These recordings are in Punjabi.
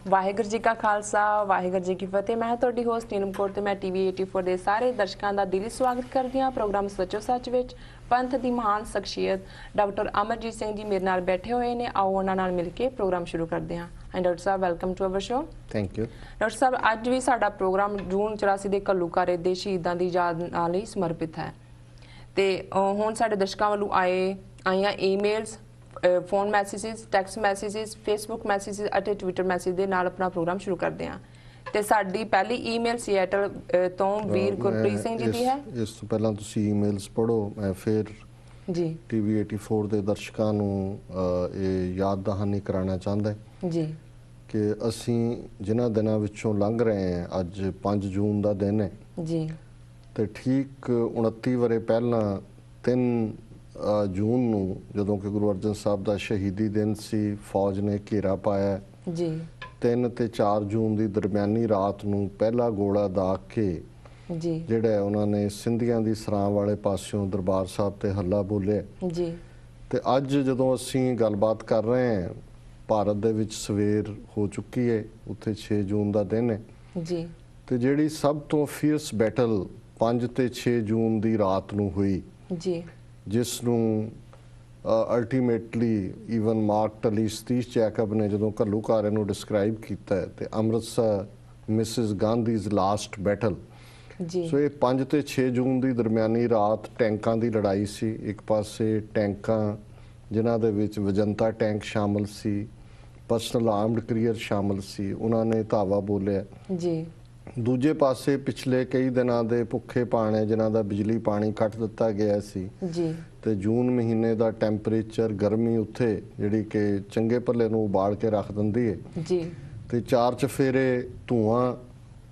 ਵਾਹਿਗੁਰੂ जी का खालसा वाहिगुरू जी की फतेह। मैं तुहाडी होस्ट नीलम कौर ते मैं टीवी 84 ਦੇ ਸਾਰੇ ਦਰਸ਼ਕਾਂ ਦਾ ਦਿਲੀ ਸਵਾਗਤ ਕਰਦੀ ਹਾਂ ਪ੍ਰੋਗਰਾਮ ਸੱਚੋ ਸੱਚ ਵਿੱਚ। ਪੰਥ ਦੀ ਮਹਾਨ ਸ਼ਖਸੀਅਤ ਡਾਕਟਰ ਅਮਰਜੀਤ ਸਿੰਘ ਜੀ ਮੇਰੇ ਨਾਲ ਬੈਠੇ ਹੋਏ ਨੇ। ਆਓ ਉਹਨਾਂ ਨਾਲ ਮਿਲ ਕੇ ਪ੍ਰੋਗਰਾਮ ਸ਼ੁਰੂ ਕਰਦੇ ਹਾਂ। ਡਾਕਟਰ ਸਾਹਿਬ welcome to our show. Thank you. Doctor ਸਾਹਿਬ ਅੱਜ ਵੀ ਸਾਡਾ ਪ੍ਰੋਗਰਾਮ ਜੂਨ 84 ਦੇ ਘੱਲੂਘਾਰੇ ਦੇ ਸ਼ਹੀਦਾਂ ਦੀ ਯਾਦ ਨਾਲ ਹੀ ਸਮਰਪਿਤ ਹੈ ਤੇ ਹੁਣ ਸਾਡੇ ਦਰਸ਼ਕਾਂ ਵੱਲੋਂ ਆਈਆਂ emails phone messages tax messages Facebook messages ਅਤੇ ट्विटर मैसेज ਦੇ ਨਾਲ ਆਪਣਾ ਪ੍ਰੋਗਰਾਮ ਸ਼ੁਰੂ ਕਰਦੇ ਹਾਂ ਤੇ ਸਾਡੀ ਪਹਿਲੀ ਈਮੇਲ ਸੀਐਟਲ ਤੋਂ ਵੀਰ ਗੁਰਪ੍ਰੀਤ ਸਿੰਘ ਜੀ ਦੀ ਹੈ। ਇਸ ਤੋਂ ਪਹਿਲਾਂ ਤੁਸੀਂ ਈਮੇਲਸ ਪੜੋ, ਮੈਂ ਫਿਰ ਜੀ ਟੀਵੀ 84 ਦੇ ਦਰਸ਼ਕਾਂ ਨੂੰ ਇਹ ਯਾਦ ਦਹਾਨੀ ਕਰਾਉਣਾ ਚਾਹੁੰਦਾ ਜੀ ਕਿ ਅਸੀਂ ਜਿਨ੍ਹਾਂ ਦਿਨਾਂ ਵਿੱਚੋਂ ਲੰਘ ਰਹੇ ਹਾਂ, ਅੱਜ 5 ਜੂਨ ਦਾ ਦਿਨ ਹੈ ਜੀ ਤੇ ਠੀਕ 29 ਵਰੇ ਪਹਿਲਾਂ 3 ਜੂਨ ਨੂੰ ਜਦੋਂ ਕਿ ਗੁਰੂ ਅਰਜਨ ਸਾਹਿਬ ਦਾ ਸ਼ਹੀਦੀ ਦਿਨ ਸੀ, ਫੌਜ ਨੇ ਘੇਰਾ ਪਾਇਆ ਜੀ। 3 ਤੇ 4 ਜੂਨ ਦੀ ਦਰਮਿਆਨੀ ਰਾਤ ਨੂੰ ਪਹਿਲਾ ਗੋਲਾ ਦਾਗ ਕੇ ਜੀ ਜਿਹੜਾ ਉਹਨਾਂ ਨੇ ਸਿੰਧੀਆਂ ਦੀ ਸਰਾਂ ਵਾਲੇ ਪਾਸਿਓਂ ਦਰਬਾਰ ਸਾਹਿਬ ਤੇ ਹੱਲਾ ਬੋਲਿਆ ਜੀ। ਤੇ ਅੱਜ ਜਦੋਂ ਅਸੀਂ ਗੱਲਬਾਤ ਕਰ ਰਹੇ ਹਾਂ, ਭਾਰਤ ਦੇ ਵਿੱਚ ਸਵੇਰ ਹੋ ਚੁੱਕੀ ਹੈ, ਉੱਥੇ 6 ਜੂਨ ਦਾ ਦਿਨ ਹੈ ਜੀ। ਤੇ ਜਿਹੜੀ ਸਭ ਤੋਂ ਫੀਅਰਸ ਬੈਟਲ 5 ਤੇ 6 ਜੂਨ ਦੀ ਰਾਤ ਨੂੰ ਹੋਈ ਜੀ, ਜਿਸ ਨੂੰ ultimately even Mark Tully Satish Jacob ਨੇ ਜਦੋਂ ਘੱਲੂਘਾਰੇ ਨੂੰ ਡਿਸਕ੍ਰਾਈਬ ਕੀਤਾ ਤੇ Amritsar Mrs Gandhi's last battle ਜੀ। ਸੋ ਇਹ 5 ਤੇ 6 ਜੂਨ ਦੀ ਦਰਮਿਆਨੀ ਰਾਤ ਟੈਂਕਾਂ ਦੀ ਲੜਾਈ ਸੀ। ਇੱਕ ਪਾਸੇ ਟੈਂਕਾਂ ਜਿਨ੍ਹਾਂ ਦੇ ਵਿੱਚ ਵਜੰਤਾ ਟੈਂਕ ਸ਼ਾਮਲ ਸੀ, ਪਰਸਨਲ ਆਰਮਡ ਕੈਰੀਅਰ ਸ਼ਾਮਲ ਸੀ, ਉਹਨਾਂ ਨੇ ਧਾਵਾ ਬੋਲਿਆ ਜੀ। ਦੂਜੇ ਪਾਸੇ ਪਿਛਲੇ ਕਈ ਦਿਨਾਂ ਦੇ ਭੁੱਖੇ ਪਾਣੇ ਜਿਨ੍ਹਾਂ ਦਾ ਬਿਜਲੀ ਪਾਣੀ ਕੱਟ ਦਿੱਤਾ ਗਿਆ ਸੀ ਜੀ ਤੇ ਜੂਨ ਮਹੀਨੇ ਦਾ ਟੈਂਪਰੇਚਰ, ਗਰਮੀ ਉੱਥੇ ਜਿਹੜੀ ਕਿ ਚੰਗੇ ਭੱਲੇ ਨੂੰ ਉਬਾਲ ਕੇ ਰੱਖ ਦਿੰਦੀ ਹੈ ਜੀ। ਤੇ 4 ਚਫੇਰੇ ਧੂਆਂ,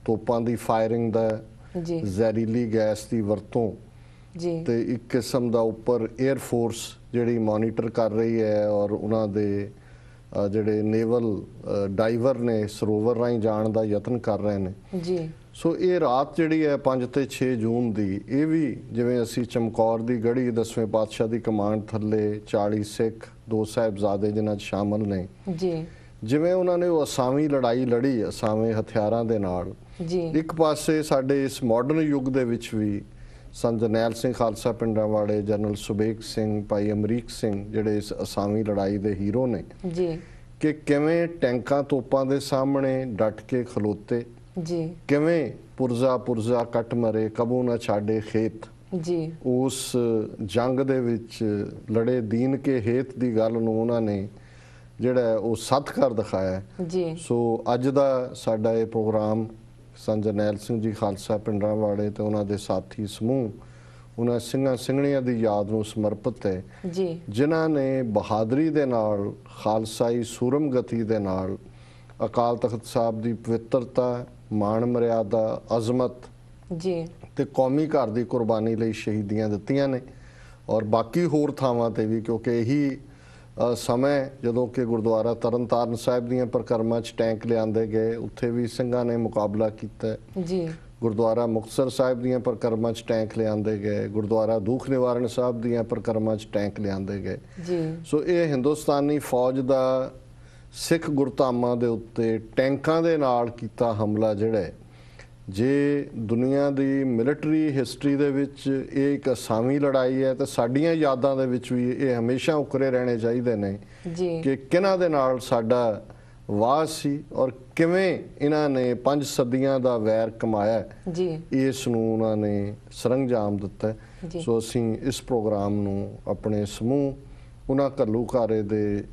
ਤੋਪਾਂ ਦੀ ਫਾਇਰਿੰਗ ਦਾ ਜੀ, ਜ਼ਹਿਰੀਲੀ ਗੈਸ ਦੀ ਵਰਤੋਂ ਜੀ ਤੇ ਇੱਕ ਕਿਸਮ ਦਾ ਉੱਪਰ 에ਅਰ ਫੋਰਸ ਜਿਹੜੀ ਮੋਨੀਟਰ ਕਰ ਰਹੀ ਹੈ ਔਰ ਉਹਨਾਂ ਦੇ ਜਿਹੜੇ ਨੇਵਲ ਡਾਈਵਰ ਨੇ ਸਰੋਵਰ ਰਾਹੀਂ ਜਾਣ ਦਾ ਯਤਨ ਕਰ ਰਹੇ ਨੇ ਜੀ। ਸੋ ਇਹ ਰਾਤ ਜਿਹੜੀ ਹੈ 5 ਤੇ 6 ਜੂਨ ਦੀ, ਇਹ ਵੀ ਜਿਵੇਂ ਅਸੀਂ ਚਮਕੌਰ ਦੀ ਗੜੀ 10ਵੇਂ ਪਾਤਸ਼ਾਹ ਦੀ ਕਮਾਂਡ ਥੱਲੇ 40 ਸਿੱਖ, 2 ਸਾਹਿਬਜ਼ਾਦੇ ਜਿਨ੍ਹਾਂ 'ਚ ਸ਼ਾਮਲ ਨੇ ਜੀ, ਜਿਵੇਂ ਉਹਨਾਂ ਨੇ ਉਹ ਅਸਾਵੀਂ ਲੜਾਈ ਲੜੀ ਅਸਾਵੇਂ ਹਥਿਆਰਾਂ ਦੇ ਨਾਲ ਜੀ। ਇੱਕ ਪਾਸੇ ਸਾਡੇ ਇਸ ਮਾਡਰਨ ਯੁੱਗ ਦੇ ਵਿੱਚ ਵੀ ਸੰਤ ਜਰਨੈਲ ਸਿੰਘ ਖਾਲਸਾ ਪਿੰਡਾਂ ਵਾਲੇ, ਜਨਰਲ ਸੁਬੇਗ ਸਿੰਘ, ਭਾਈ ਅਮਰੀਕ ਸਿੰਘ ਜਿਹੜੇ ਇਸ ਅਸਾਵੀਂ ਲੜਾਈ ਦੇ ਹੀਰੋ ਨੇ ਜੀ, ਕਿ ਕਿਵੇਂ ਟੈਂਕਾਂ ਤੋਪਾਂ ਦੇ ਸਾਹਮਣੇ ਡਟ ਕੇ ਖਲੋਤੇ ਜੀ, ਕਿਵੇਂ ਪੁਰਜ਼ਾ ਕੱਟ ਮਰੇ ਕਬੂ ਨਾ ਛਾੜੇ ਖੇਤ ਜੀ, ਉਸ ਜੰਗ ਦੇ ਵਿੱਚ ਲੜੇ ਦੀਨ ਕੇ ਹੇਤ ਦੀ ਗੱਲ ਨੂੰ ਉਹਨਾਂ ਨੇ ਜਿਹੜਾ ਉਹ ਸੱਤ ਕਰ ਦਿਖਾਇਆ ਜੀ। ਸੋ ਅੱਜ ਦਾ ਸਾਡਾ ਇਹ ਪ੍ਰੋਗਰਾਮ ਸੰਤ ਜਰਨੈਲ ਸਿੰਘ ਜੀ ਖਾਲਸਾ ਪਿੰਡਾਂ ਵਾਲੇ ਤੇ ਉਹਨਾਂ ਦੇ ਸਾਥੀ ਸਮੂਹ, ਉਹਨਾਂ ਸਿੰਘਾਂ ਸਿੰਘਣੀਆਂ ਦੀ ਯਾਦ ਨੂੰ ਸਮਰਪਿਤ ਹੈ ਜੀ, ਜਿਨ੍ਹਾਂ ਨੇ ਬਹਾਦਰੀ ਦੇ ਨਾਲ, ਖਾਲਸਾਈ ਸੂਰਮਗਤੀ ਦੇ ਨਾਲ ਅਕਾਲ ਤਖਤ ਸਾਹਿਬ ਦੀ ਪਵਿੱਤਰਤਾ, ਮਾਣ ਮਰਿਆਦਾ, ਅਜ਼ਮਤ ਜੀ ਤੇ ਕੌਮੀ ਘਰ ਦੀ ਕੁਰਬਾਨੀ ਲਈ ਸ਼ਹੀਦੀਆਂ ਦਿੱਤੀਆਂ ਨੇ। ਔਰ ਬਾਕੀ ਹੋਰ ਥਾਵਾਂ ਤੇ ਵੀ, ਕਿਉਂਕਿ ਇਹੀ ਸਮੇਂ ਜਦੋਂ ਕਿ ਗੁਰਦੁਆਰਾ ਤਰਨਤਾਰਨ ਸਾਹਿਬ ਦੀਆਂ ਪ੍ਰਕਰਮਾਂ 'ਚ ਟੈਂਕ ਲਿਆਂਦੇ ਗਏ, ਉੱਥੇ ਵੀ ਸਿੰਘਾਂ ਨੇ ਮੁਕਾਬਲਾ ਕੀਤਾ ਜੀ। ਗੁਰਦੁਆਰਾ ਮੁਕਤਸਰ ਸਾਹਿਬ ਦੀਆਂ ਪ੍ਰਕਰਮਾਂ 'ਚ ਟੈਂਕ ਲਿਆਂਦੇ ਗਏ, ਗੁਰਦੁਆਰਾ ਦੂਖ ਨਿਵਾਰਨ ਸਾਹਿਬ ਦੀਆਂ ਪ੍ਰਕਰਮਾਂ 'ਚ ਟੈਂਕ ਲਿਆਂਦੇ ਗਏ ਜੀ। ਸੋ ਇਹ ਹਿੰਦੁਸਤਾਨੀ ਫੌਜ ਦਾ ਸਿੱਖ ਗੁਰਧਾਮਾਂ ਦੇ ਉੱਤੇ ਟੈਂਕਾਂ ਦੇ ਨਾਲ ਕੀਤਾ ਹਮਲਾ ਜਿਹੜਾ, ਜੇ ਦੁਨੀਆ ਦੀ ਮਿਲਟਰੀ ਹਿਸਟਰੀ ਦੇ ਵਿੱਚ ਇਹ ਇੱਕ ਅਸਾਵੀਂ ਲੜਾਈ ਹੈ ਤਾਂ ਸਾਡੀਆਂ ਯਾਦਾਂ ਦੇ ਵਿੱਚ ਵੀ ਇਹ ਹਮੇਸ਼ਾ ਉਕਰੇ ਰਹਿਣੇ ਚਾਹੀਦੇ ਨੇ ਜੀ, ਕਿ ਕਿਹਨਾਂ ਦੇ ਨਾਲ ਸਾਡਾ ਵਾਹ ਸੀ ਔਰ ਕਿਵੇਂ ਇਹਨਾਂ ਨੇ 5 ਸਦੀਆਂ ਦਾ ਵੈਰ ਕਮਾਇਆ ਜੀ, ਇਸ ਨੂੰ ਉਹਨਾਂ ਨੇ ਸਰੰਜਾਮ ਦਿੱਤਾ। ਸੋ ਅਸੀਂ ਇਸ ਪ੍ਰੋਗਰਾਮ ਨੂੰ ਆਪਣੇ ਸਮੂਹ ਉਹਨਾਂ ਘੱਲੂਘਾਰੇ ਦੇ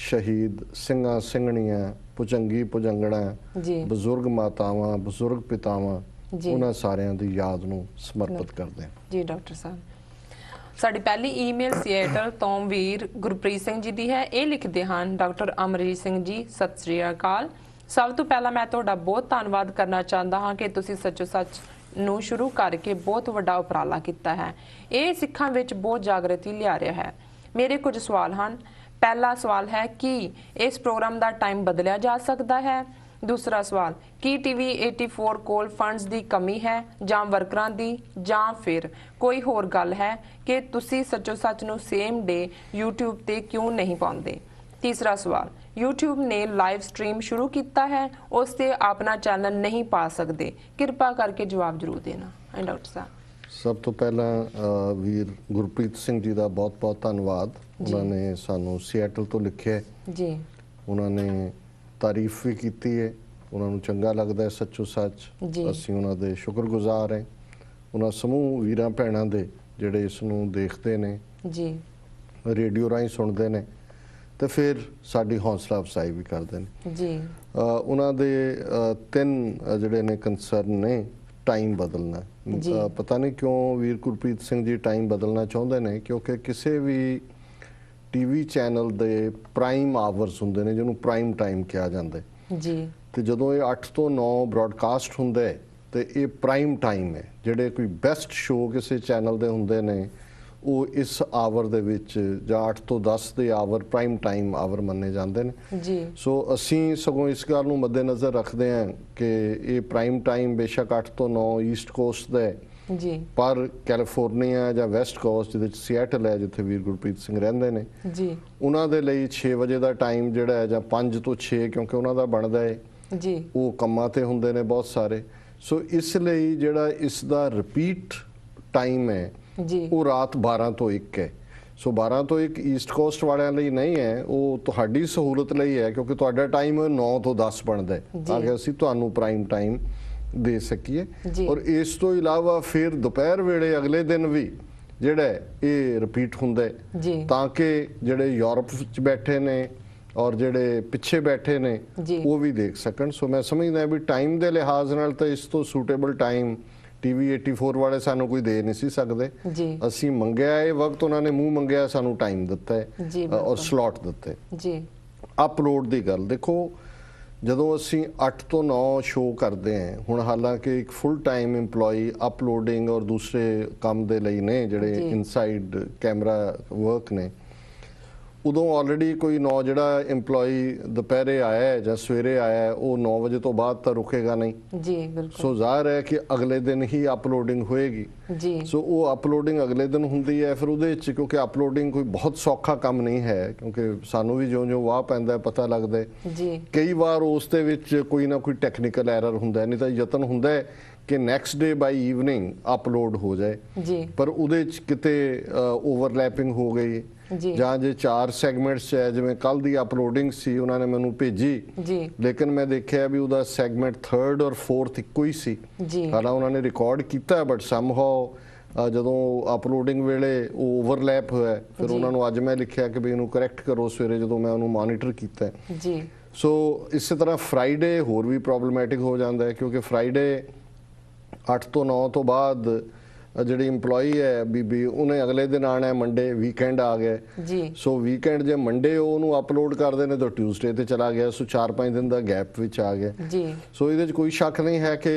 ਸ਼ਹੀਦ ਸਿੰਘਾਂ ਸਿੰਘਣੀਆਂ, ਭੁਜੰਗੀ ਭੁਜੰਗੜਾਂ, ਬਜ਼ੁਰਗ ਮਾਤਾਵਾਂ, ਬਜ਼ੁਰਗ ਪਿਤਾਵਾਂ, ਉਹਨਾਂ ਸਾਰਿਆਂ ਦੀ ਯਾਦ ਨੂੰ ਸਮਰਪਿਤ ਕਰਦੇ ਹਾਂ ਜੀ। ਡਾਕਟਰ ਸਾਹਿਬ, ਸਾਡੀ ਪਹਿਲੀ ਈਮੇਲ ਸੀਐਟਲ ਤੋਂ ਵੀਰ ਗੁਰਪ੍ਰੀਤ ਸਿੰਘ ਜੀ ਦੀ ਹੈ। ਇਹ ਲਿਖਦੇ ਹਨ, ਡਾਕਟਰ ਅਮਰਜੀਤ ਸਿੰਘ ਜੀ ਸਤਿ ਸ੍ਰੀ ਅਕਾਲ। ਸਭ ਤੋਂ ਪਹਿਲਾਂ ਮੈਂ ਤੁਹਾਡਾ ਬਹੁਤ ਧੰਨਵਾਦ ਕਰਨਾ ਚਾਹੁੰਦਾ ਹਾਂ ਕਿ ਤੁਸੀਂ ਸੱਚੋ ਸੱਚ ਨੂੰ ਸ਼ੁਰੂ ਕਰਕੇ ਬਹੁਤ ਵੱਡਾ ਉਪਰਾਲਾ ਕੀਤਾ ਹੈ। ਇਹ ਸਿੱਖਾਂ ਵਿੱਚ ਬਹੁਤ ਜਾਗਰਤੀ ਲਿਆ ਰਿਹਾ ਹੈ। ਮੇਰੇ ਕੁਝ ਸਵਾਲ ਹਨ। ਪਹਿਲਾ ਸਵਾਲ ਹੈ ਕਿ ਇਸ ਪ੍ਰੋਗਰਾਮ ਦਾ ਟਾਈਮ ਬਦਲਿਆ ਜਾ ਸਕਦਾ ਹੈ। दूसरा सवाल कि टीवी 84 कोल फंड्स ਦੀ ਕਮੀ ਹੈ ਜਾਂ ਵਰਕਰਾਂ ਦੀ ਜਾਂ ਫਿਰ ਕੋਈ ਹੋਰ ਗੱਲ ਹੈ ਕਿ ਤੁਸੀਂ ਸੱਚੋ ਸੱਚ ਨੂੰ ਸੇਮ ਡੇ YouTube ਤੇ ਕਿਉਂ ਨਹੀਂ ਪਾਉਂਦੇ। तीसरा सवाल YouTube ਨੇ ਲਾਈਵ ਸਟ੍ਰੀਮ ਸ਼ੁਰੂ ਕੀਤਾ ਹੈ, ਉਸ ਤੇ ਆਪਣਾ ਚੈਨਲ ਨਹੀਂ ਪਾ ਸਕਦੇ, ਕਿਰਪਾ ਕਰਕੇ ਜਵਾਬ ਜ਼ਰੂਰ ਦੇਣਾ। ਡਾਕਟਰ ਸਾਹਿਬ, ਸਭ ਤੋਂ ਪਹਿਲਾਂ ਵੀਰ ਗੁਰਪ੍ਰੀਤ ਸਿੰਘ ਜੀ ਦਾ ਬਹੁਤ-ਬਹੁਤ ਧੰਨਵਾਦ। ਉਹਨਾਂ ਨੇ ਸਾਨੂੰ ਸੀਐਟਲ ਤੋਂ ਲਿਖਿਆ ਜੀ, ਉਹਨਾਂ ਨੇ ਤਾਰੀਫ ਵੀ ਕੀਤੀ ਹੈ, ਉਹਨਾਂ ਨੂੰ ਚੰਗਾ ਲੱਗਦਾ ਹੈ ਸੱਚੋ ਸੱਚ, ਅਸੀਂ ਉਹਨਾਂ ਦੇ ਸ਼ੁਕਰਗੁਜ਼ਾਰ ਹਾਂ। ਉਹਨਾਂ ਸਮੂਹ ਵੀਰਾਂ ਭੈਣਾਂ ਦੇ ਜਿਹੜੇ ਇਸ ਨੂੰ ਦੇਖਦੇ ਨੇ ਜੀ, ਰੇਡੀਓ ਰਾਹੀਂ ਸੁਣਦੇ ਨੇ ਤੇ ਫਿਰ ਸਾਡੀ ਹੌਸਲਾ ਅਫਜ਼ਾਈ ਵੀ ਕਰਦੇ ਨੇ ਜੀ। ਉਹਨਾਂ ਦੇ ਤਿੰਨ ਜਿਹੜੇ ਨੇ ਕੰਸਰਨ ਨੇ, ਟਾਈਮ ਬਦਲਣਾ। ਪਤਾ ਨਹੀਂ ਕਿਉਂ ਵੀਰ ਗੁਰਪ੍ਰੀਤ ਸਿੰਘ ਜੀ ਟਾਈਮ ਬਦਲਣਾ ਚਾਹੁੰਦੇ ਨੇ, ਕਿਉਂਕਿ ਕਿਸੇ ਵੀ ਟੀਵੀ ਚੈਨਲ ਦੇ ਪ੍ਰਾਈਮ ਆਵਰਸ ਹੁੰਦੇ ਨੇ ਜਿਹਨੂੰ ਪ੍ਰਾਈਮ ਟਾਈਮ ਕਿਹਾ ਜਾਂਦਾ ਜੀ, ਤੇ ਜਦੋਂ ਇਹ 8 ਤੋਂ 9 ਬ੍ਰੌਡਕਾਸਟ ਹੁੰਦਾ ਹੈ ਤੇ ਇਹ ਪ੍ਰਾਈਮ ਟਾਈਮ ਹੈ। ਜਿਹੜੇ ਕੋਈ ਬੈਸਟ ਸ਼ੋਅ ਕਿਸੇ ਚੈਨਲ ਦੇ ਹੁੰਦੇ ਨੇ ਉਹ ਇਸ ਆਵਰ ਦੇ ਵਿੱਚ ਜਾਂ 8 ਤੋਂ 10 ਦੇ ਆਵਰ ਪ੍ਰਾਈਮ ਟਾਈਮ ਆਵਰ ਮੰਨੇ ਜਾਂਦੇ ਨੇ ਜੀ। ਸੋ ਅਸੀਂ ਸਗੋਂ ਇਸ ਗੱਲ ਨੂੰ ਮੱਦੇਨਜ਼ਰ ਰੱਖਦੇ ਹਾਂ ਕਿ ਇਹ ਪ੍ਰਾਈਮ ਟਾਈਮ ਬੇਸ਼ੱਕ 8 ਤੋਂ 9 ਈਸਟ ਕੋਸਟ ਦਾ ਹੈ ਜੀ, ਪਰ ਕੈਲੀਫੋਰਨੀਆ ਜਾਂ ਵੈਸਟ ਕੋਸਟ ਜਿਹਦੇ ਚ ਸੀਐਟਲ ਹੈ ਜਿੱਥੇ ਵੀਰ ਗੁਰਪ੍ਰੀਤ ਸਿੰਘ ਰਹਿੰਦੇ ਨੇ ਜੀ, ਉਹਨਾਂ ਦੇ ਲਈ 6 ਵਜੇ ਦਾ ਟਾਈਮ ਜਿਹੜਾ ਹੈ ਜਾਂ 5 ਤੋਂ 6 ਕਿਉਂਕਿ ਉਹਨਾਂ ਦਾ ਬਣਦਾ ਹੈ ਜੀ, ਉਹ ਕੰਮਾਂ ਤੇ ਹੁੰਦੇ ਨੇ ਬਹੁਤ ਸਾਰੇ। ਸੋ ਇਸ ਲਈ ਜਿਹੜਾ ਇਸ ਦਾ ਰਿਪੀਟ ਟਾਈਮ ਹੈ ਜੀ, ਉਹ ਰਾਤ 12 ਤੋਂ 1 ਹੈ। ਸੋ 12 ਤੋਂ 1 ਈਸਟ ਕੋਸਟ ਵਾਲਿਆਂ ਲਈ ਨਹੀਂ ਹੈ, ਉਹ ਤੁਹਾਡੀ ਸਹੂਲਤ ਲਈ ਹੈ ਕਿਉਂਕਿ ਤੁਹਾਡਾ ਟਾਈਮ 9 ਤੋਂ 10 ਬਣਦਾ ਹੈ ਤਾਂ ਕਿ ਅਸੀਂ ਤੁਹਾਨੂੰ ਪ੍ਰਾਈਮ ਟਾਈਮ ਦੇ ਸਕੀਏ। ਔਰ ਇਸ ਤੋਂ ਇਲਾਵਾ ਫਿਰ ਦੁਪਹਿਰ ਵੇਲੇ ਅਗਲੇ ਦਿਨ ਵੀ ਜਿਹੜਾ ਇਹ ਰਿਪੀਟ ਹੁੰਦਾ ਹੈ ਤਾਂ ਕਿ ਜਿਹੜੇ ਯੂਰਪ ਵਿੱਚ ਬੈਠੇ ਨੇ ਔਰ ਜਿਹੜੇ ਪਿੱਛੇ ਬੈਠੇ ਨੇ ਉਹ ਵੀ ਦੇਖ ਸਕਣ। ਸੋ ਮੈਂ ਸਮਝਦਾ ਵੀ ਟਾਈਮ ਦੇ ਲਿਹਾਜ਼ ਨਾਲ ਤਾਂ ਇਸ ਤੋਂ ਸੂਟੇਬਲ ਟਾਈਮ TV 84 ਵਾਲੇ ਸਾਨੂੰ ਕੋਈ ਦੇ ਨਹੀਂ ਸੀ ਸਕਦੇ। ਅਸੀਂ ਮੰਗਿਆ ਇਹ ਵਕਤ, ਉਹਨਾਂ ਨੇ ਮੂੰਹ ਮੰਗਿਆ, ਸਾਨੂੰ ਟਾਈਮ ਦਿੱਤਾ ਹੈ ਔਰ ਸਲੋਟ ਦਿੱਤੇ ਜੀ। ਅਪਲੋਡ ਦੀ ਗੱਲ ਦੇਖੋ, ਜਦੋਂ ਅਸੀਂ 8 ਤੋਂ 9 ਸ਼ੋਅ ਕਰਦੇ ਹਾਂ ਹੁਣ, ਹਾਲਾਂਕਿ ਇੱਕ ਫੁੱਲ ਟਾਈਮ EMPLOYEE ਅਪਲੋਡਿੰਗ ਔਰ ਦੂਸਰੇ ਕੰਮ ਦੇ ਲਈ ਨੇ ਜਿਹੜੇ ਇਨਸਾਈਡ ਕੈਮਰਾ ਵਰਕ ਨੇ, ਉਦੋਂ ਆਲਰੇਡੀ ਕੋਈ ਜਿਹੜਾ EMPLOYEE ਦੁਪਹਿਰੇ ਆਇਆ ਹੈ ਜਾਂ ਸਵੇਰੇ ਆਇਆ ਹੈ ਉਹ 9 ਵਜੇ ਤੋਂ ਬਾਅਦ ਤਾਂ ਰੁਕੇਗਾ ਨਹੀਂ ਜੀ, ਬਿਲਕੁਲ। ਸੋ ਜ਼ਾਹਿਰ ਹੈ ਕਿ ਅਗਲੇ ਦਿਨ ਹੀ ਅਪਲੋਡਿੰਗ ਹੋਏਗੀ ਜੀ। ਸੋ ਉਹ ਅਪਲੋਡਿੰਗ ਅਗਲੇ ਦਿਨ ਹੁੰਦੀ ਹੈ। ਫਿਰ ਉਹਦੇ ਵਿੱਚ ਕਿਉਂਕਿ ਅਪਲੋਡਿੰਗ ਕੋਈ ਬਹੁਤ ਸੌਖਾ ਕੰਮ ਨਹੀਂ ਹੈ ਕਿਉਂਕਿ ਸਾਨੂੰ ਵੀ ਜਿਉਂ-ਜਿਉਂ ਵਾਹ ਪੈਂਦਾ ਪਤਾ ਲੱਗਦਾ ਜੀ। ਕਈ ਵਾਰ ਉਸ ਦੇ ਵਿੱਚ ਕੋਈ ਨਾ ਕੋਈ ਟੈਕਨੀਕਲ ਐਰਰ ਹੁੰਦਾ, ਨਹੀਂ ਤਾਂ ਯਤਨ ਹੁੰਦਾ ਹੈ ਕਿ ਨੈਕਸਟ ਡੇ ਬਾਈ ਈਵਨਿੰਗ ਅਪਲੋਡ ਹੋ ਜਾਏ ਜੀ, ਪਰ ਉਹਦੇ ਚ ਕਿਤੇ ਓਵਰਲੈਪਿੰਗ ਹੋ ਗਈ ਜਾਂ ਜੇ 4 ਸੈਗਮੈਂਟਸ ਹੈ, ਜਿਵੇਂ ਕੱਲ ਦੀ ਅਪਲੋਡਿੰਗ ਸੀ ਉਹਨਾਂ ਨੇ ਮੈਨੂੰ ਭੇਜੀ ਲੇਕਿਨ ਮੈਂ ਦੇਖਿਆ ਵੀ ਉਹਦਾ ਸੈਗਮੈਂਟ 3rd ਔਰ 4th ਇੱਕੋ ਹੀ ਸੀ। ਹਾਲਾਂਕਿ ਉਹਨਾਂ ਨੇ ਰਿਕਾਰਡ ਕੀਤਾ ਬਟ ਸਮਹਾਉ ਜਦੋਂ ਅਪਲੋਡਿੰਗ ਵੇਲੇ ਉਹ ਓਵਰਲੈਪ ਹੋਇਆ। ਫਿਰ ਉਹਨਾਂ ਨੂੰ ਅੱਜ ਮੈਂ ਲਿਖਿਆ ਕਿ ਵੀ ਇਹਨੂੰ ਕਰੈਕਟ ਕਰੋ ਸਵੇਰੇ ਜਦੋਂ ਮੈਂ ਉਹਨੂੰ ਮੋਨੀਟਰ ਕੀਤਾ ਜੀ। ਸੋ ਇਸੇ ਤਰ੍ਹਾਂ ਫਰਾਈਡੇ ਹੋਰ ਵੀ ਪ੍ਰੋਬਲਮੈਟਿਕ ਹੋ ਜਾਂਦਾ ਹੈ ਕਿਉਂਕਿ ਫਰਾਈਡੇ 8 ਤੋਂ 9 ਤੋਂ ਬਾਅਦ ਜਿਹੜੀ EMPLOYEE ਹੈ ਬੀਬੀ ਉਹਨੇ ਅਗਲੇ ਦਿਨ ਆਣਾ ਹੈ, ਮੰਡੇ ਵੀਕਐਂਡ ਆ ਗਿਆ ਜੀ। ਸੋ ਵੀਕਐਂਡ ਜੇ ਮੰਡੇ ਉਹਨੂੰ ਅਪਲੋਡ ਕਰਦੇ ਨੇ ਤਾਂ ਟਿਊਜ਼ਡੇ ਤੇ ਚਲਾ ਗਿਆ, ਸੋ 4-5 ਦਿਨ ਦਾ ਗੈਪ ਵਿੱਚ ਆ ਗਿਆ ਜੀ। ਸੋ ਇਹਦੇ 'ਚ ਕੋਈ ਸ਼ੱਕ ਨਹੀਂ ਹੈ ਕਿ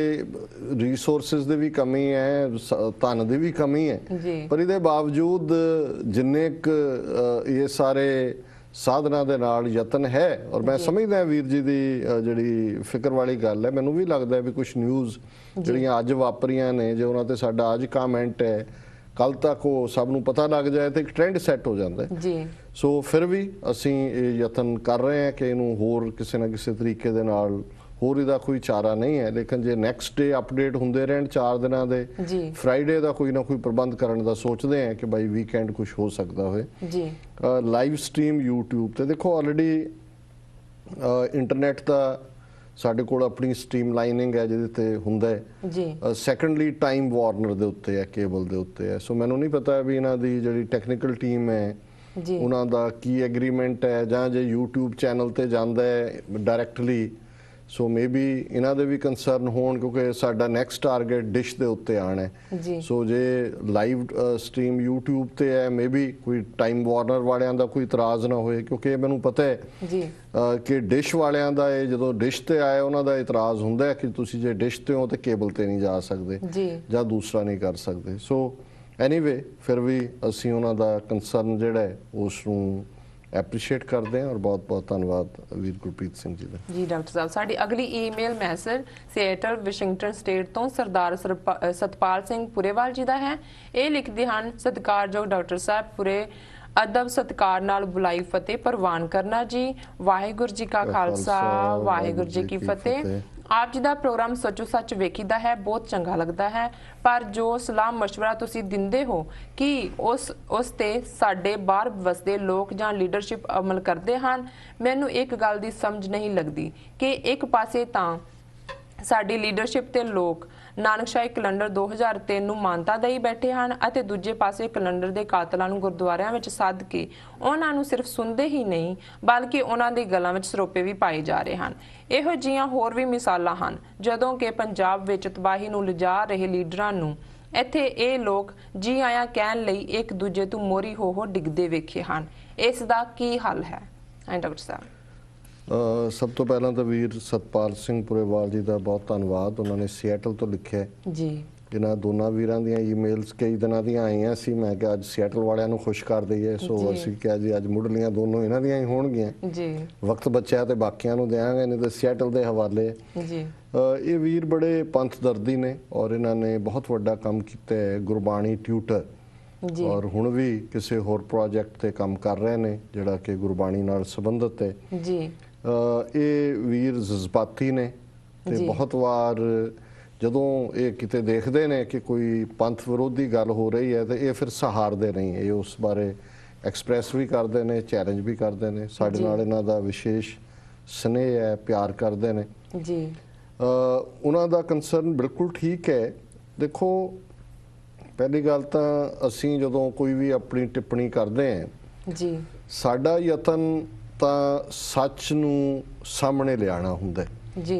ਰਿਸੋਰਸਿਸ ਦੀ ਵੀ ਕਮੀ ਹੈ, ਧਨ ਦੀ ਵੀ ਕਮੀ ਹੈ, ਪਰ ਇਹਦੇ ਬਾਵਜੂਦ ਜਿੰਨੇ ਇਹ ਸਾਰੇ ਸਾਧਨਾਂ ਦੇ ਨਾਲ ਯਤਨ ਹੈ। ਔਰ ਮੈਂ ਸਮਝਦਾ ਵੀਰ ਜੀ ਦੀ ਜਿਹੜੀ ਫਿਕਰ ਵਾਲੀ ਗੱਲ ਹੈ, ਮੈਨੂੰ ਵੀ ਲੱਗਦਾ ਵੀ ਕੁਝ ਨਿਊਜ਼ ਜਿਹੜੀਆਂ ਅੱਜ ਵਾਪਰੀਆਂ ਨੇ ਜੇ ਉਹਨਾਂ ਤੇ ਸਾਡਾ ਅੱਜ ਕਮੈਂਟ ਹੈ ਕੱਲ ਤੱਕ ਉਹ ਸਭ ਨੂੰ ਪਤਾ ਲੱਗ ਜਾਏ ਤੇ ਇੱਕ ਟ੍ਰੈਂਡ ਸੈੱਟ ਹੋ ਜਾਂਦਾ ਜੀ। ਸੋ ਫਿਰ ਵੀ ਅਸੀਂ ਇਹ ਯਤਨ ਕਰ ਰਹੇ ਹਾਂ ਕਿ ਇਹਨੂੰ ਹੋਰ ਕਿਸੇ ਨਾ ਕਿਸੇ ਤਰੀਕੇ ਦੇ ਨਾਲ, ਹੋਰ ਇਹਦਾ ਕੋਈ ਚਾਰਾ ਨਹੀਂ ਹੈ, ਲੇਕਿਨ ਜੇ ਨੈਕਸਟ ਡੇ ਅਪਡੇਟ ਹੁੰਦੇ ਰਹਿਣ 4 ਦਿਨਾਂ ਦੇ, ਫਰਾਈਡੇ ਦਾ ਕੋਈ ਨਾ ਕੋਈ ਪ੍ਰਬੰਧ ਕਰਨ ਦਾ ਸੋਚਦੇ ਹਾਂ ਕਿ ਬਾਈ ਵੀਕਐਂਡ ਕੁਝ ਹੋ ਸਕਦਾ ਹੋਏ ਜੀ। ਲਾਈਵ ਸਟ੍ਰੀਮ YouTube ਤੇ ਦੇਖੋ ਆਲਰੇਡੀ ਇੰਟਰਨੈਟ ਦਾ ਸਾਡੇ ਕੋਲ ਆਪਣੀ ਸਟ੍ਰੀਮਲਾਈਨਿੰਗ ਹੈ ਜਿਹਦੇ ਤੇ ਹੁੰਦਾ ਹੈ ਜੀ। ਸੈਕੰਡਲੀ ਟਾਈਮ ਵਾਰਨਰ ਦੇ ਉੱਤੇ ਹੈ, ਕੇਬਲ ਦੇ ਉੱਤੇ ਹੈ। ਸੋ ਮੈਨੂੰ ਨਹੀਂ ਪਤਾ ਵੀ ਇਹਨਾਂ ਦੀ ਜਿਹੜੀ ਟੈਕਨੀਕਲ ਟੀਮ ਹੈ ਉਹਨਾਂ ਦਾ ਕੀ ਐਗਰੀਮੈਂਟ ਹੈ ਜਾਂ ਜੇ YouTube ਚੈਨਲ ਤੇ ਜਾਂਦਾ ਹੈ ਡਾਇਰੈਕਟਲੀ, ਸੋ ਮੇਬੀ ਇਹਨਾਂ ਦੇ ਵੀ ਕੰਸਰਨ ਹੋਣ ਕਿਉਂਕਿ ਸਾਡਾ ਨੈਕਸਟ ਟਾਰਗੇਟ ਡਿਸ਼ ਦੇ ਉੱਤੇ ਆਣਾ ਹੈ। ਸੋ ਜੇ ਲਾਈਵ ਸਟ੍ਰੀਮ YouTube ਤੇ ਹੈ ਮੇਬੀ ਕੋਈ ਟਾਈਮ ਵਾਰਨਰ ਵਾਲਿਆਂ ਦਾ ਕੋਈ ਇਤਰਾਜ਼ ਨਾ ਹੋਏ ਕਿਉਂਕਿ ਮੈਨੂੰ ਪਤਾ ਹੈ ਕਿ ਡਿਸ਼ ਵਾਲਿਆਂ ਦਾ ਇਹ ਜਦੋਂ ਡਿਸ਼ ਤੇ ਆਏ ਉਹਨਾਂ ਦਾ ਇਤਰਾਜ਼ ਹੁੰਦਾ ਹੈ ਕਿ ਤੁਸੀਂ ਜੇ ਡਿਸ਼ ਤੇ ਹੋ ਤੇ ਕੇਬਲ ਤੇ ਨਹੀਂ ਜਾ ਸਕਦੇ ਜਾਂ ਦੂਸਰਾ ਨਹੀਂ ਕਰ ਸਕਦੇ। ਸੋ ਐਨੀਵੇ ਫਿਰ ਵੀ ਅਸੀਂ ਉਹਨਾਂ ਦਾ ਕੰਸਰਨ ਜਿਹੜਾ ਹੈ ਉਸ ਨੂੰ ਐਪਰੀਸ਼ੀਏਟ ਕਰਦੇ ਹਾਂ ਔਰ ਬਹੁਤ-ਬਹੁਤ ਧੰਨਵਾਦ ਵੀਰ ਗੁਰਪ੍ਰੀਤ ਸਿੰਘ ਜੀ ਦਾ ਜੀ। ਡਾਕਟਰ ਸਾਹਿਬ, ਸਾਡੀ ਅਗਲੀ email message Seattle Washington state ਤੋਂ ਸਰਦਾਰ ਸਤਪਾਲ ਸਿੰਘ ਪੁਰੇਵਾਲ ਜੀ ਦਾ ਹੈ। ਇਹ ਲਿਖਦੇ ਹਨ, ਸਤਿਕਾਰਯੋਗ ਡਾਕਟਰ ਸਾਹਿਬ, ਅਦਬ ਸਤਿਕਾਰ ਨਾਲ ਬੁਲਾਈ ਫਤਿਹ ਪ੍ਰਵਾਨ ਕਰਨਾ ਜੀ। ਵਾਹਿਗੁਰੂ ਜੀ ਕਾ ਖਾਲਸਾ, ਵਾਹਿਗੁਰੂ ਜੀ ਕੀ ਫਤਿਹ। ਆਪ ਜੀ ਦਾ ਪ੍ਰੋਗਰਾਮ ਸੱਚੋ ਸੱਚ ਵੇਖੀਦਾ ਹੈ, ਬਹੁਤ ਚੰਗਾ ਲੱਗਦਾ ਹੈ, ਪਰ ਜੋ ਸਲਾਹ ਮਸ਼ਵਰਾ ਤੁਸੀਂ ਦਿੰਦੇ ਹੋ ਕਿ ਉਸ ਤੇ ਸਾਡੇ ਬਾਹਰ ਵਸਦੇ ਲੋਕ ਜਾਂ ਲੀਡਰਸ਼ਿਪ ਅਮਲ ਕਰਦੇ ਹਨ, ਮੈਨੂੰ ਇੱਕ ਗੱਲ ਦੀ ਸਮਝ ਨਹੀਂ ਲੱਗਦੀ ਕਿ ਇੱਕ ਪਾਸੇ ਤਾਂ ਸਾਡੀ ਲੀਡਰਸ਼ਿਪ ਤੇ ਲੋਕ ਨਾਨਕਸ਼ਾਹੀ ਕੈਲੰਡਰ 2003 ਨੂੰ ਮਾਨਤਾ ਦੇਈ ਬੈਠੇ ਹਨ ਅਤੇ ਦੂਜੇ ਪਾਸੇ ਕੈਲੰਡਰ ਦੇ ਕਾਤਲਾਂ ਨੂੰ ਗੁਰਦੁਆਰਿਆਂ ਵਿੱਚ ਸੱਦ ਕੇ ਉਹਨਾਂ ਨੂੰ ਸਿਰਫ ਸੁਣਦੇ ਹੀ ਨਹੀਂ ਬਲਕਿ ਉਹਨਾਂ ਦੇ ਗਲਾਂ ਵਿੱਚ ਸਰੋਪੇ ਵੀ ਪਾਏ ਜਾ ਰਹੇ ਹਨ। ਇਹੋ ਜਿਹੀਆਂ ਹੋਰ ਵੀ ਮਿਸਾਲਾਂ ਹਨ ਜਦੋਂ ਕਿ ਪੰਜਾਬ ਵਿੱਚ ਤਬਾਹੀ ਨੂੰ ਲਿਜਾ ਰਹੇ ਲੀਡਰਾਂ ਨੂੰ ਇੱਥੇ ਇਹ ਲੋਕ ਜੀ ਆਇਆਂ ਕਹਿਣ ਲਈ ਇੱਕ ਦੂਜੇ ਤੋਂ ਮੋਰੀ ਹੋ ਡਿੱਗਦੇ ਵੇਖੇ ਹਨ। ਇਸ ਦਾ ਕੀ ਹੱਲ ਹੈ? ਡਾਕਟਰ ਸਾਹਿਬ, ਸਭ ਤੋਂ ਪਹਿਲਾਂ ਤਾਂ ਵੀਰ ਸਤਪਾਲ ਸਿੰਘ ਪੁਰੇਵਾਲ ਜੀ ਦਾ ਬਹੁਤ ਧੰਨਵਾਦ। ਉਹਨਾਂ ਨੇ ਸੀਐਟਲ ਤੋਂ ਲਿਖਿਆ ਜੀ। ਇਹਨਾਂ ਦੋਨਾਂ ਵੀਰਾਂ ਦੀਆਂ ਈਮੇਲਸ ਕਈ ਦਿਨਾਂ ਦੀਆਂ ਆਈਆਂ ਸੀ। ਮੈਂ ਕਿਹਾ ਅੱਜ ਸੀਐਟਲ ਵਾਲਿਆਂ ਨੂੰ ਖੁਸ਼ ਕਰ ਦਈਏ, ਸੋ ਅਸੀਂ ਕਿਹਾ ਜੀ ਅੱਜ ਮੁੱਢਲੀਆਂ ਦੋਨੋਂ ਇਹਨਾਂ ਦੀਆਂ ਹੀ ਹੋਣਗੀਆਂ ਜੀ। ਵਕਤ ਬਚਿਆ ਤੇ ਬਾਕੀਆਂ ਨੂੰ ਦਿਆਂਗੇ, ਨਹੀਂ ਤਾਂ ਸੀਐਟਲ ਦੇ ਹਵਾਲੇ ਜੀ। ਇਹ ਵੀਰ ਬੜੇ ਪੰਥ ਦਰਦੀ ਨੇ ਔਰ ਇਹਨਾਂ ਨੇ ਬਹੁਤ ਵੱਡਾ ਕੰਮ ਕੀਤਾ ਹੈ, ਗੁਰਬਾਣੀ ਟਿਊਟਰ, ਔਰ ਹੁਣ ਵੀ ਕਿਸੇ ਹੋਰ ਪ੍ਰੋਜੈਕਟ ਤੇ ਕੰਮ ਕਰ ਰਹੇ ਨੇ ਜਿਹੜਾ ਕਿ ਗੁਰਬਾਣੀ ਨਾਲ ਸੰਬੰਧਿਤ ਹੈ ਜੀ। ਇਹ ਵੀਰ ਜਜ਼ਬਾਤੀ ਨੇ ਤੇ ਬਹੁਤ ਵਾਰ ਜਦੋਂ ਇਹ ਕਿਤੇ ਦੇਖਦੇ ਨੇ ਕਿ ਕੋਈ ਪੰਥ ਵਿਰੋਧੀ ਗੱਲ ਹੋ ਰਹੀ ਹੈ ਤੇ ਇਹ ਫਿਰ ਸਹਾਰਦੇ ਨਹੀਂ, ਇਹ ਉਸ ਬਾਰੇ ਐਕਸਪ੍ਰੈਸ ਵੀ ਕਰਦੇ ਨੇ, ਚੈਲੰਜ ਵੀ ਕਰਦੇ ਨੇ। ਸਾਡੇ ਨਾਲ ਇਹਨਾਂ ਦਾ ਵਿਸ਼ੇਸ਼ ਸਨੇਹ ਹੈ, ਪਿਆਰ ਕਰਦੇ ਨੇ ਜੀ। ਉਹਨਾਂ ਦਾ ਕੰਸਰਨ ਬਿਲਕੁਲ ਠੀਕ ਹੈ। ਦੇਖੋ, ਪਹਿਲੀ ਗੱਲ ਤਾਂ ਅਸੀਂ ਜਦੋਂ ਕੋਈ ਵੀ ਆਪਣੀ ਟਿੱਪਣੀ ਕਰਦੇ ਹਾਂ ਜੀ, ਸਾਡਾ ਯਤਨ ਤਾਂ ਸੱਚ ਨੂੰ ਸਾਹਮਣੇ ਲਿਆਉਣਾ ਹੁੰਦਾ ਜੀ।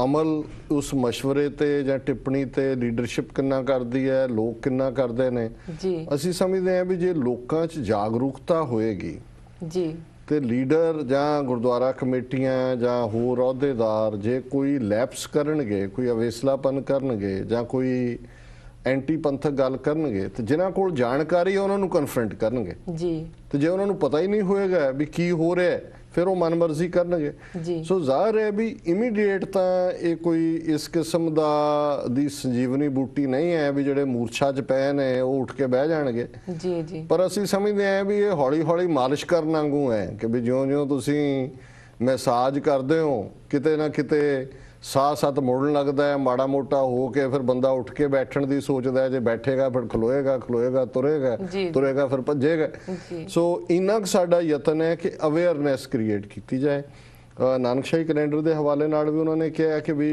ਅਮਲ ਉਸ ਮਸ਼ਵਰੇ ਤੇ ਜਾਂ ਟਿੱਪਣੀ ਤੇ ਲੀਡਰਸ਼ਿਪ ਕਿੰਨਾ ਕਰਦੀ ਹੈ, ਲੋਕ ਕਿੰਨਾ ਕਰਦੇ ਨੇ ਜੀ। ਅਸੀਂ ਸਮਝਦੇ ਹਾਂ ਵੀ ਜੇ ਲੋਕਾਂ 'ਚ ਜਾਗਰੂਕਤਾ ਹੋਏਗੀ ਜੀ ਤੇ ਲੀਡਰ ਜਾਂ ਗੁਰਦੁਆਰਾ ਕਮੇਟੀਆਂ ਜਾਂ ਹੋਰ ਅਹੁਦੇਦਾਰ ਜੇ ਕੋਈ ਲੈਪਸ ਕਰਨਗੇ, ਕੋਈ ਅਵੇਸਲਾਪਨ ਕਰਨਗੇ ਜਾਂ ਕੋਈ ਐਂਟੀ ਪੰਥਕ ਗੱਲ ਕਰਨਗੇ ਤੇ ਜਿਨ੍ਹਾਂ ਕੋਲ ਜਾਣਕਾਰੀ ਉਹਨਾਂ ਨੂੰ ਕਨਫਰੰਟ ਕਰਨਗੇ ਜੀ। ਤੇ ਜੇ ਉਹਨਾਂ ਨੂੰ ਪਤਾ ਹੀ ਨਹੀਂ ਹੋਏਗਾ ਵੀ ਕੀ ਹੋ ਰਿਹਾ ਫਿਰ ਉਹ ਮਨਮਰਜ਼ੀ ਕਰਨਗੇ ਜੀ। ਸੋ ਜ਼ਾਹਿਰ ਹੈ ਵੀ ਇਮੀਡੀਏਟ ਤਾਂ ਇਹ ਕੋਈ ਇਸ ਕਿਸਮ ਦੀ ਸੰਜੀਵਨੀ ਬੂਟੀ ਨਹੀਂ ਹੈ ਵੀ ਜਿਹੜੇ ਮੂਰਛਾ 'ਚ ਪਏ ਨੇ ਉਹ ਉੱਠ ਕੇ ਬਹਿ ਜਾਣਗੇ ਜੀ ਜੀ। ਪਰ ਅਸੀਂ ਸਮਝਦੇ ਹਾਂ ਵੀ ਇਹ ਹੌਲੀ ਹੌਲੀ ਮਾਲਿਸ਼ ਕਰਨ ਵਾਂਗੂ ਹੈ ਕਿ ਵੀ ਜਿਉਂ-ਜਿਉਂ ਤੁਸੀਂ ਮੈਸਾਜ ਕਰਦੇ ਹੋ ਕਿਤੇ ਨਾ ਕਿਤੇ ਸਾਹ ਸੱਤ ਮੁੜਨ ਲੱਗਦਾ ਹੈ, ਮਾੜਾ ਮੋਟਾ ਹੋ ਕੇ ਫਿਰ ਬੰਦਾ ਉੱਠ ਕੇ ਬੈਠਣ ਦੀ ਸੋਚਦਾ ਹੈ, ਜੇ ਬੈਠੇਗਾ ਫਿਰ ਖਲੋਏਗਾ, ਖਲੋਏਗਾ ਤੁਰੇਗਾ, ਤੁਰੇਗਾ ਫਿਰ ਭੱਜੇਗਾ। ਸੋ ਇੰਨਾ ਕੁ ਸਾਡਾ ਯਤਨ ਹੈ ਕਿ ਅਵੇਅਰਨੈਸ ਕ੍ਰੀਏਟ ਕੀਤੀ ਜਾਏ। ਨਾਨਕਸ਼ਾਹੀ ਕੈਲੰਡਰ ਦੇ ਹਵਾਲੇ ਨਾਲ ਵੀ ਉਹਨਾਂ ਨੇ ਕਿਹਾ ਕਿ ਵੀ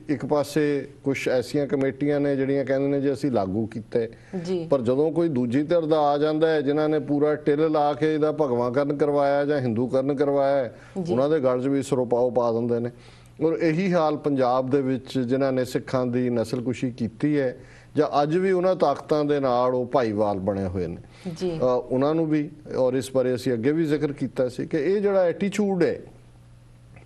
ਇੱਕ ਪਾਸੇ ਕੁਝ ਐਸੀਆਂ ਕਮੇਟੀਆਂ ਨੇ ਜਿਹੜੀਆਂ ਕਹਿੰਦੇ ਨੇ ਜੇ ਅਸੀਂ ਲਾਗੂ ਕੀਤੇ, ਪਰ ਜਦੋਂ ਕੋਈ ਦੂਜੀ ਧਿਰ ਦਾ ਆ ਜਾਂਦਾ ਹੈ ਜਿਨ੍ਹਾਂ ਨੇ ਪੂਰਾ ਟਿਲ ਲਾ ਕੇ ਇਹਦਾ ਭਗਵਾਂਕਰਨ ਕਰਵਾਇਆ ਜਾਂ ਹਿੰਦੂਕਰਨ ਕਰਵਾਇਆ, ਉਹਨਾਂ ਦੇ ਗਲ 'ਚ ਵੀ ਸਰੋਪਾਓ ਪਾ ਦਿੰਦੇ ਨੇ। ਔਰ ਇਹੀ ਹਾਲ ਪੰਜਾਬ ਦੇ ਵਿੱਚ ਜਿਨ੍ਹਾਂ ਨੇ ਸਿੱਖਾਂ ਦੀ ਨਸਲਕੁਸ਼ੀ ਕੀਤੀ ਹੈ ਜਾਂ ਅੱਜ ਵੀ ਉਹਨਾਂ ਤਾਕਤਾਂ ਦੇ ਨਾਲ ਉਹ ਭਾਈਵਾਲ ਬਣੇ ਹੋਏ ਨੇ ਜੀ, ਉਹਨਾਂ ਨੂੰ ਵੀ। ਔਰ ਇਸ ਬਾਰੇ ਅਸੀਂ ਅੱਗੇ ਵੀ ਜ਼ਿਕਰ ਕੀਤਾ ਸੀ ਕਿ ਇਹ ਜਿਹੜਾ ਐਟੀਚਿਊਡ ਹੈ,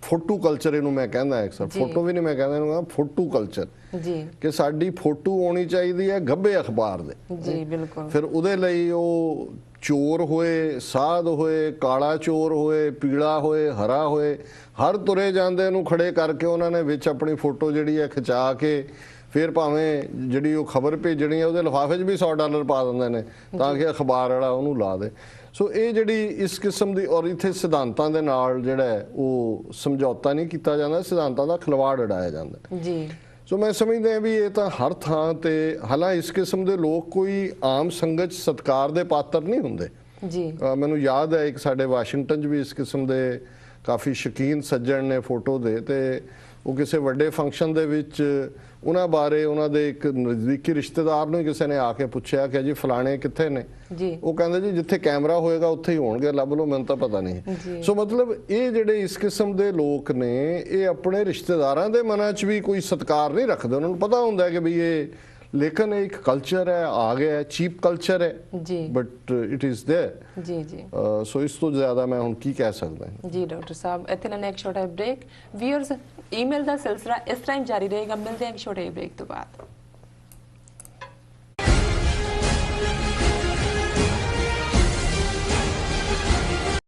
ਫੋਟੋ ਕਲਚਰ ਇਹਨੂੰ ਮੈਂ ਕਹਿੰਦਾ, ਅਕਸਰ ਫੋਟੋ ਵੀ ਨਹੀਂ ਮੈਂ ਕਹਿੰਦਾ, ਇਹਨੂੰ ਫੋਟੋ ਕਲਚਰ ਜੀ, ਕਿ ਸਾਡੀ ਫੋਟੋ ਆਉਣੀ ਚਾਹੀਦੀ ਹੈ ਗੱਭੇ ਅਖਬਾਰ ਦੇ ਜੀ। ਬਿਲਕੁਲ। ਫਿਰ ਉਹਦੇ ਲਈ ਉਹ ਚੋਰ ਹੋਏ, ਸਾਧ ਹੋਏ, ਕਾਲਾ ਚੋਰ ਹੋਏ, ਪੀਲਾ ਹੋਏ, ਹਰਾ ਹੋਏ, ਹਰ ਤੁਰੇ ਜਾਂਦੇ ਨੂੰ ਖੜੇ ਕਰਕੇ ਉਹਨਾਂ ਨੇ ਵਿੱਚ ਆਪਣੀ ਫੋਟੋ ਜਿਹੜੀ ਹੈ ਖਿਚਾ ਕੇ ਫਿਰ ਭਾਵੇਂ ਜਿਹੜੀ ਉਹ ਖਬਰ ਭੇਜਣੀ ਹੈ ਉਹਦੇ ਲਿਫਾਫੇ 'ਚ ਵੀ $100 ਪਾ ਦਿੰਦੇ ਨੇ ਤਾਂ ਕਿ ਅਖਬਾਰ ਵਾਲਾ ਉਹਨੂੰ ਲਾ ਦੇ। ਸੋ ਇਹ ਜਿਹੜੀ ਇਸ ਕਿਸਮ ਦੀ, ਔਰ ਇੱਥੇ ਸਿਧਾਂਤਾਂ ਦੇ ਨਾਲ ਜਿਹੜਾ ਉਹ ਸਮਝੌਤਾ ਨਹੀਂ ਕੀਤਾ ਜਾਂਦਾ, ਸਿਧਾਂਤਾਂ ਦਾ ਖਿਲਵਾੜ ਉਡਾਇਆ ਜਾਂਦਾ ਜੀ। ਸੋ ਮੈਂ ਸਮਝਦਾ ਹਾਂ ਵੀ ਇਹ ਤਾਂ ਹਰ ਥਾਂ ਤੇ, ਹਾਲਾਂਕਿ ਇਸ ਕਿਸਮ ਦੇ ਲੋਕ ਕੋਈ ਆਮ ਸੰਗਤ 'ਚ ਸਤਿਕਾਰ ਦੇ ਪਾਤਰ ਨਹੀਂ ਹੁੰਦੇ ਜੀ। ਮੈਨੂੰ ਯਾਦ ਹੈ ਇੱਕ ਸਾਡੇ ਵਾਸ਼ਿੰਗਟਨ 'ਚ ਵੀ ਇਸ ਕਿਸਮ ਦੇ ਕਾਫੀ ਸ਼ੌਕੀਨ ਸੱਜਣ ਨੇ ਫੋਟੋ ਦੇ, ਤੇ ਉਹ ਕਿਸੇ ਵੱਡੇ ਫੰਕਸ਼ਨ ਦੇ ਵਿੱਚ ਉਹਨਾਂ ਬਾਰੇ ਉਹਨਾਂ ਦੇ ਇੱਕ ਨਜ਼ਦੀਕੀ ਰਿਸ਼ਤੇਦਾਰ ਨੂੰ ਕਿਸੇ ਨੇ ਆ ਕੇ ਪੁੱਛਿਆ ਕਿ ਜੀ ਫਲਾਣੇ ਕਿੱਥੇ ਨੇ ਜੀ। ਉਹ ਕਹਿੰਦੇ ਜੀ ਜਿੱਥੇ ਕੈਮਰਾ ਹੋਏਗਾ ਉੱਥੇ ਹੀ ਹੋਣਗੇ, ਲੱਭ ਲਓ, ਮੈਨੂੰ ਤਾਂ ਪਤਾ ਨਹੀਂ। ਸੋ ਮਤਲਬ ਇਹ ਜਿਹੜੇ ਇਸ ਕਿਸਮ ਦੇ ਲੋਕ ਨੇ ਇਹ ਆਪਣੇ ਰਿਸ਼ਤੇਦਾਰਾਂ ਦੇ ਮਨਾਂ 'ਚ ਵੀ ਕੋਈ ਸਤਿਕਾਰ ਨਹੀਂ ਰੱਖਦੇ। ਉਹਨਾਂ ਨੂੰ ਪਤਾ ਹੁੰਦਾ ਕਿ ਵੀ ਇਹ, ਲੇਕਿਨ ਇਹ ਇੱਕ ਕਲਚਰ ਹੈ, ਆ ਗਿਆ, ਚੀਪ ਕਲਚਰ ਹੈ ਜੀ, ਬਟ ਇਟ ਇਜ਼ देयर ਜੀ ਜੀ। ਸੋ ਇਸ ਤੋਂ ਜ਼ਿਆਦਾ ਮੈਂ ਹੁਣ ਕੀ ਕਹਿ ਸਕਦਾ ਜੀ। ਡਾਕਟਰ ਸਾਹਿਬ, ਇੱਥੇ ਲੈਣਾ ਇੱਕ ਛੋਟਾ ਬ੍ਰੇਕ। ਵੀਅਰਸ ਈਮੇਲ ਦਾ ਸਿਲਸਿਲਾ ਇਸ ਤਰ੍ਹਾਂ ਜਾਰੀ ਰਹੇਗਾ। ਮਿਲਦੇ ਹਾਂ ਇੱਕ ਛੋਟੇ ਬ੍ਰੇਕ ਤੋਂ ਬਾਅਦ।